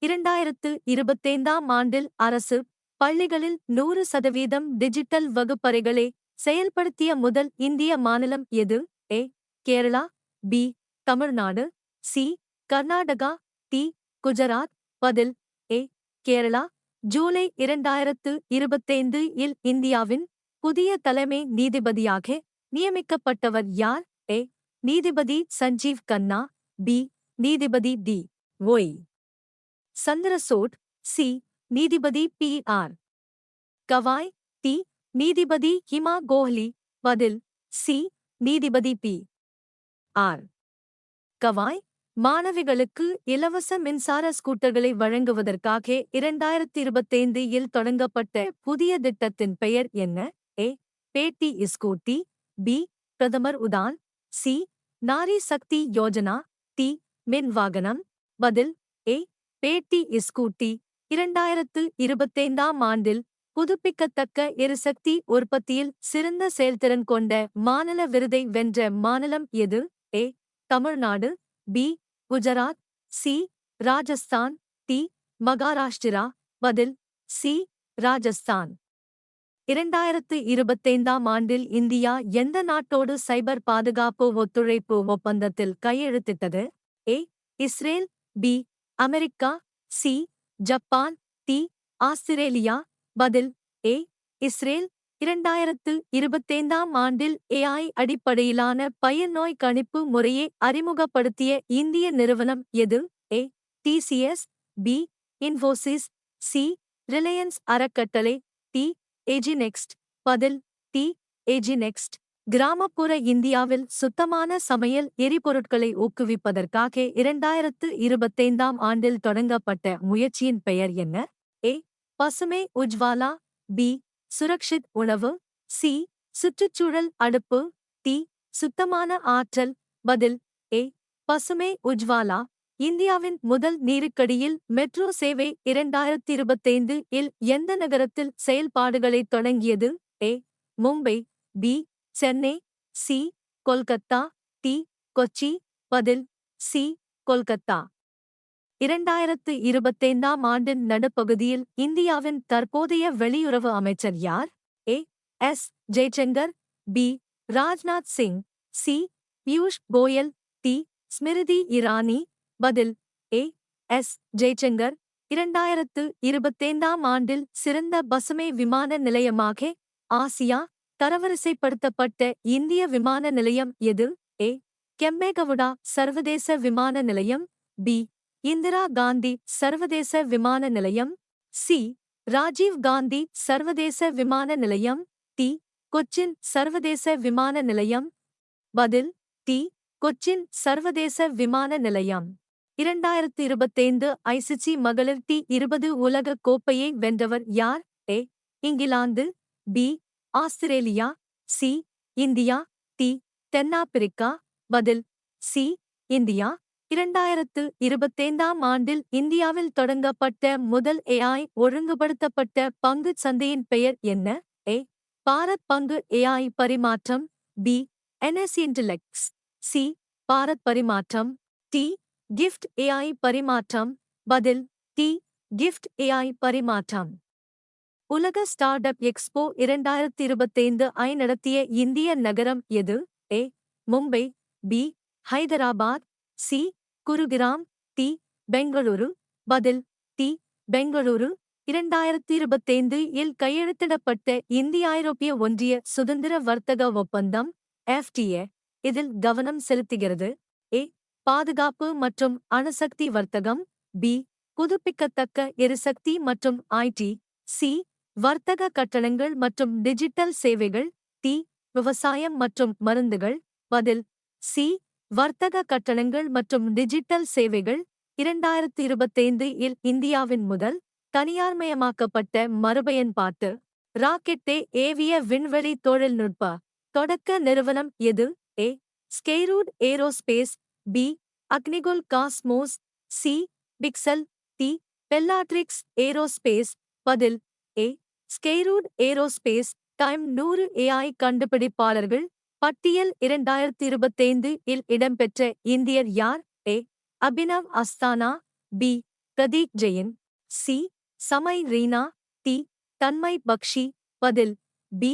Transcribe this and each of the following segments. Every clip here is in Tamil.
2025ஆம் ஆண்டில் அரசு பள்ளிகளில் 100% டிஜிட்டல் வகுப்பறைகளை செயல்படுத்திய முதல் இந்திய மாநிலம் எது? A. Kerala, B. Tamil Nadu, C. Karnataka, D. Gujarat. பதில் ஏ. கேரளா. ஜூலை 2025 இல் இந்தியாவின் புதிய தலைமை நீதிபதியாக நியமிக்கப்பட்டவர் யார்? ஏ. நீதிபதி சஞ்சீவ் கன்னா, பி. நீதிபதி டி. ஒய். சந்திரசூட், சி. நீதிபதி பி. ஆர். கவாய், டி. நீதிபதி ஹிமா கோஹ்லி. பதில் சி. நீதிபதி பி. ஆர். கவாய். மாணவிகளுக்கு இலவச மின்சார ஸ்கூட்டர்களை வழங்குவதற்காக 2025 இல் தொடங்கப்பட்ட புதிய திட்டத்தின் பெயர் என்ன? ஏ. பேட்டி ஸ்கூட்டி, பி. பிரதமர் உதான், சி. நாரி சக்தி யோஜனா, டி. மின் வாகனம். பதில் ஏ. பேட்டி ஸ்கூட்டி. 2025ஆம் ஆண்டில் புதுப்பிக்கத்தக்க எரிசக்தி உற்பத்தியில் சிறந்த செயல்திறன் கொண்ட மாநில விருதை வென்ற மாநிலம் எது? A. Tamil Nadu, B. Gujarat, C. Rajasthan, D. Maharashtra. பதில் சி. ராஜஸ்தான். 2025ஆம் ஆண்டில் இந்தியா எந்த நாட்டோடு சைபர் பாதுகாப்பு ஒத்துழைப்பு ஒப்பந்தத்தில் கையெழுத்திட்டது? A. Israel, B. America, C. Japan, D. Australia. பதில் ஏ. இஸ்ரேல். 2025ஆம் ஆண்டில் ஏஐ அடிப்படையிலான பயிர்நோய் கணிப்பு முறையை அறிமுகப்படுத்திய இந்திய நிறுவனம் எது? A. TCS, B. Infosys, C. Reliance அறக்கட்டளை, டி. ஏஜிநெக்ஸ்ட். பதில் டி. ஏஜிநெக்ஸ்ட். கிராமப்புற இந்தியாவில் சுத்தமான சமையல் எரிபொருட்களை ஊக்குவிப்பதற்காக 2025ஆம் ஆண்டில் தொடங்கப்பட்ட முயற்சியின் பெயர் என்ன? ஏ. பசுமை உஜ்வாலா, பி. சுரக்ஷித் உணவு, சி. சுற்றுச்சூழல் அடுப்பு, டி. சுத்தமான ஆற்றல். பதில் ஏ. பசுமை உஜ்வாலா. இந்தியாவின் முதல் நீருக்கடியில் மெட்ரோ சேவை 2025 இல் எந்த நகரத்தில் செயல்பாடுகளைத் தொடங்கியது? A. Mumbai, B. Chennai, C. Kolkata, D. Kochi. பதில் சி. கொல்கத்தா. 2025ஆம் ஆண்டின் நடுப்பகுதியில் இந்தியாவின் தற்போதைய வெளியுறவு அமைச்சர் யார்? A. S. Jaishankar, B. Rajnath Singh, C. Piyush Goyal, D. Smriti Irani. பதில் ஏ. எஸ். ஜெய்சங்கர். 2025ஆம் ஆண்டில் சிறந்த பசுமை விமான நிலையமாக ஆசியா தரவரிசைப்படுத்தப்பட்ட இந்திய விமான நிலையம் எது? ஏ. கெம்பேகவுடா சர்வதேச விமான நிலையம், பி. இந்திரா காந்தி சர்வதேச விமான நிலையம், சி. ராஜீவ் காந்தி சர்வதேச விமான நிலையம், டி. கொச்சின் சர்வதேச விமான நிலையம். பதில் டி. கொச்சின் சர்வதேச விமான நிலையம். 2025 ஐசிசி மகளிர் T20 உலக கோப்பையை வென்றவர் யார்? A. England, B. Australia, C. India, D. தென்னாப்பிரிக்கா. பதில் சி. இந்தியா. 2025ஆம் ஆண்டில் இந்தியாவில் தொடங்கப்பட்ட முதல் ஏஐ ஒழுங்குபடுத்தப்பட்ட பங்குச் சந்தையின் பெயர் என்ன? ஏ. பாரத் பங்கு ஏஐ பரிமாற்றம், பி. என்எஸ்சி இன்டெலெக்ஸ், சி. பாரத் பரிமாற்றம், டி. கிஃப்ட் ஏஐ பரிமாற்றம். பதில் டி. கிஃப்ட் ஏஐ பரிமாற்றம். உலக ஸ்டார்டப் எக்ஸ்போ 2025 ஐ நடத்திய இந்திய நகரம் எது? A. Mumbai, B. Hyderabad, C. Gurugram, D. Bengaluru. பதில் டி. பெங்களூரு. 2025 இல் கையெழுத்திடப்பட்ட இந்திய ஐரோப்பிய ஒன்றிய சுதந்திர வர்த்தக ஒப்பந்தம் FTA இதில் கவனம் செலுத்துகிறது. ஏ. பாதுகாப்பு மற்றும் அணுசக்தி வர்த்தகம், பி. புதுப்பிக்கத்தக்க எரிசக்தி மற்றும் ஐடி, சி. வர்த்தக கட்டணங்கள் மற்றும் டிஜிட்டல் சேவைகள், டி. விவசாயம் மற்றும் மருந்துகள். பதில் சி. வர்த்தக கட்டணங்கள் மற்றும் டிஜிட்டல் சேவைகள். 2025 இல் இந்தியாவின் முதல் தனியார்மயமாக்கப்பட்ட மறுபயன்பாட்டு ராக்கெட்டை ஏவிய விண்வெளி தொழில்நுட்ப தொடக்க நிறுவனம் எது? A. Skyroot Aerospace, B. Agnikul Cosmos, C. Pixxel, D. Bellatrix Aerospace. பதில் A. Skyroot Aerospace. Time 100 AI கண்டுபிடிப்பாளர்கள் பட்டியல் 2025 இல் இடம்பெற்ற இந்தியர் யார்? A. Abhinav Asthana, B. Prateek Jain. C. Samay Raina. D. Tanmay Bakshi. பதில் பி.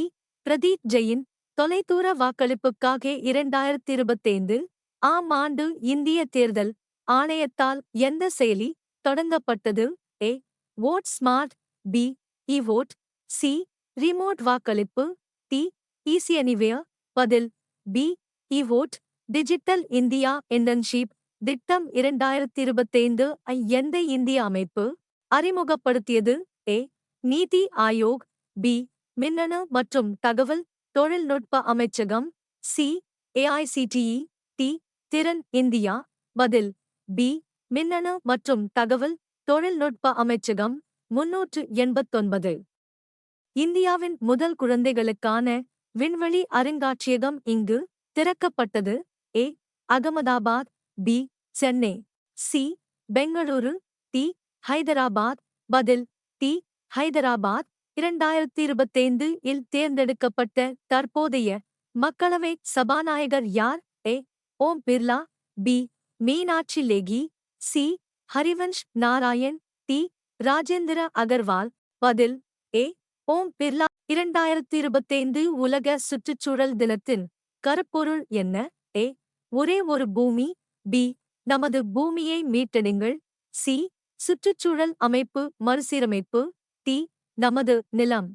பிரதீப் ஜெயின். தொலைதூர வாக்களிப்புக்காக 2025 ஆம் ஆண்டு இந்திய தேர்தல் ஆணையத்தால் எந்த செயலி தொடங்கப்பட்டது? A. Vote smart. B. E vote. C. Remote வாக்களிப்பு. டி. Easy anywhere. பதில் B. E vote. Digital India internship திட்டம் 2025 ஐ எந்த இந்திய அமைப்பு அறிமுகப்படுத்தியது? ஏ. நீதி ஆயோக். பி. மின்னணு மற்றும் தகவல் தொழில்நுட்ப அமைச்சகம். சி. ஏஐசிடிஇ. டி. திறன் இந்தியா. பதில் பி. மின்னணு மற்றும் தகவல் தொழில்நுட்ப அமைச்சகம். 389. இந்தியாவின் முதல் குழந்தைகளுக்கான விண்வெளி அருங்காட்சியகம் இங்கு திறக்கப்பட்டது? A. Ahmedabad. B. Chennai. C. Bengaluru. D. Hyderabad. பதில் டி. ஹைதராபாத். 2025 இல் தேர்ந்தெடுக்கப்பட்ட தற்போதைய மக்களவை சபாநாயகர் யார்? A. Om Birla. B. Meenakshi Lekhi. C. Harivansh Narayan. D. Rajendra Agarwal. பதில் ஏ. ஓம் பிர்லா. 2025 உலக சுற்றுச்சூழல் தினத்தின் கருப்பொருள் என்ன? ஏ. ஒரே ஒரு பூமி. பி. நமது பூமியை மீட்டெடுங்கள். சி. சுற்றுச்சூழல் அமைப்பு மறுசீரமைப்பு. டி. நமது நிலம்.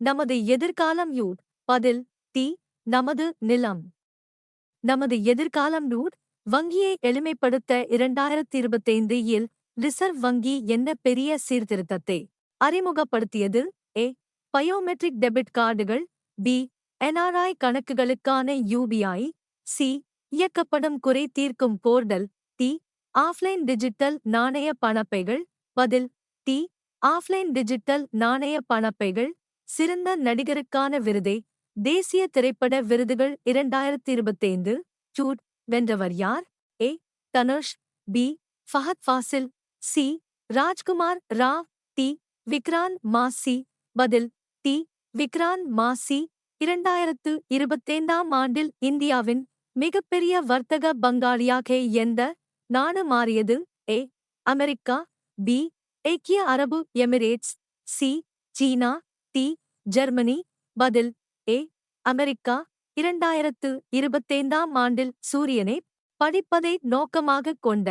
நமது எதிர்காலம் யூத். பதில் டி. நமது நிலம். நமது எதிர்காலம் யூத். வங்கியை எளிமைப்படுத்த 2025 இல் ரிசர்வ் வங்கி என்ன பெரிய சீர்திருத்தத்தை அறிமுகப்படுத்தியது? ஏ. பயோமெட்ரிக் டெபிட் கார்டுகள். பி. என்ஆர்ஐ கணக்குகளுக்கான யுபிஐ. சி. இயக்கப்படும் குறை தீர்க்கும் போர்டல். டி. ஆஃப்லைன் டிஜிட்டல் நாணய பணப்பைகள். பதில் டி. ஆஃப்லைன் டிஜிட்டல் நாணய பணப்பைகள். சிறந்த நடிகருக்கான விருதை தேசிய திரைப்பட விருதுகள் 2025 சூட் வென்றவர் யார்? A. Dhanush. B. Fahadh Faasil. C. Rajkummar Rao. D. Vikrant Massey. பதில் டி. விக்ராந்த் மாசி. 2025 ஆண்டில் இந்தியாவின் மிகப்பெரிய வர்த்தக பங்காளியாக எந்த நாடு மாறியது? ஏ. அமெரிக்கா. பி. ஐக்கிய அரபு எமிரேட்ஸ். சி. சீனா. டி. ஜெர்மனி. பதில் ஏ. அமெரிக்கா. 2025 ஆண்டில் சூரியனை படிப்பதை நோக்கமாகக் கொண்ட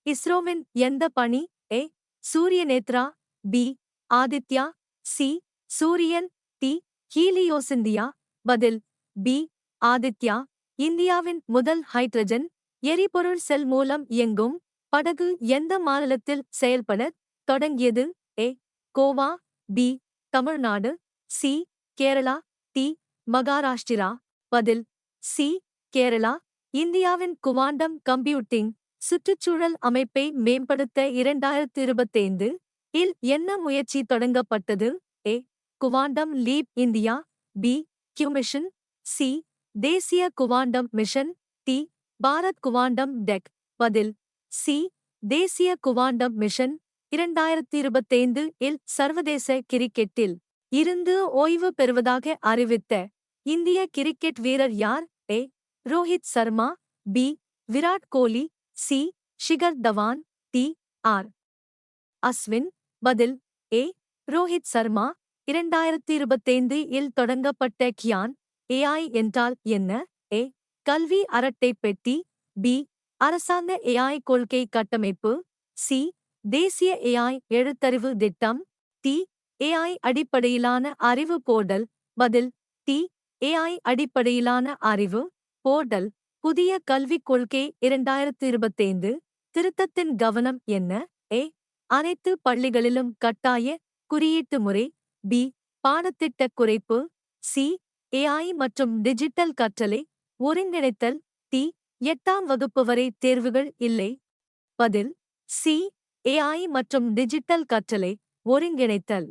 இஸ்ரோவின் எந்த பணி? ஏ. சூரியநேத்ரா. பி. ஆதித்யா. சி. சூரியன். டி. ஹீலியோசிந்தியா. பதில் பி. ஆதித்யா. இந்தியாவின் முதல் ஹைட்ரஜன் எரிபொருள் செல் மூலம் இயங்கும் படகு எந்த மாநிலத்தில் செயல்படத் தொடங்கியது? A. Goa. B. Tamil Nadu. C. Kerala. D. Maharashtra. பதில் சி. கேரளா. இந்தியாவின் குவாண்டம் கம்ப்யூட்டிங் சுற்றுச்சூழல் அமைப்பை மேம்படுத்த 2025 இல் என்ன முயற்சி தொடங்கப்பட்டது? A. Quantum leap India. B. Q mission. C. தேசிய quantum mission. D. Bharat quantum tech. பதில் சி. தேசிய குவாண்டம் மிஷன். 2025 இல் சர்வதேச கிரிக்கெட்டில் இருந்து ஓய்வு பெறுவதாக அறிவித்த இந்திய கிரிக்கெட் வீரர் யார்? A. Rohit Sharma. B. Virat Kohli. C. Shikhar Dhawan. D. R. Ashwin. பதில் ஏ. ரோஹித் சர்மா. 2025 இல் தொடங்கப்பட்ட கியான் ஏஐ என்றால் என்ன? ஏ. கல்வி அரட்டை பெட்டி. பி. அரசாங்க ஏஐ கொள்கை கட்டமைப்பு. சி. தேசிய ஏஐ எழுத்தறிவு திட்டம். டி. ஏஐ அடிப்படையிலான அறிவு போர்டல். பதில் டி. ஏஐ அடிப்படையிலான அறிவு போர்டல். புதிய கல்விக் கொள்கை 2025 திருத்தத்தின் கவனம் என்ன? ஏ. அனைத்து பள்ளிகளிலும் கட்டாய குறியீட்டு முறை. பி. பாடத்திட்ட குறைப்பு. சி. ஏஐ மற்றும் டிஜிட்டல் கற்றலை ஒருங்கிணைத்தல். டி. 8ஆம் வகுப்பு வரை தேர்வுகள் இல்லை. பதில் சி. ஏஐ மற்றும் டிஜிட்டல் கற்றலை ஒருங்கிணைத்தல்.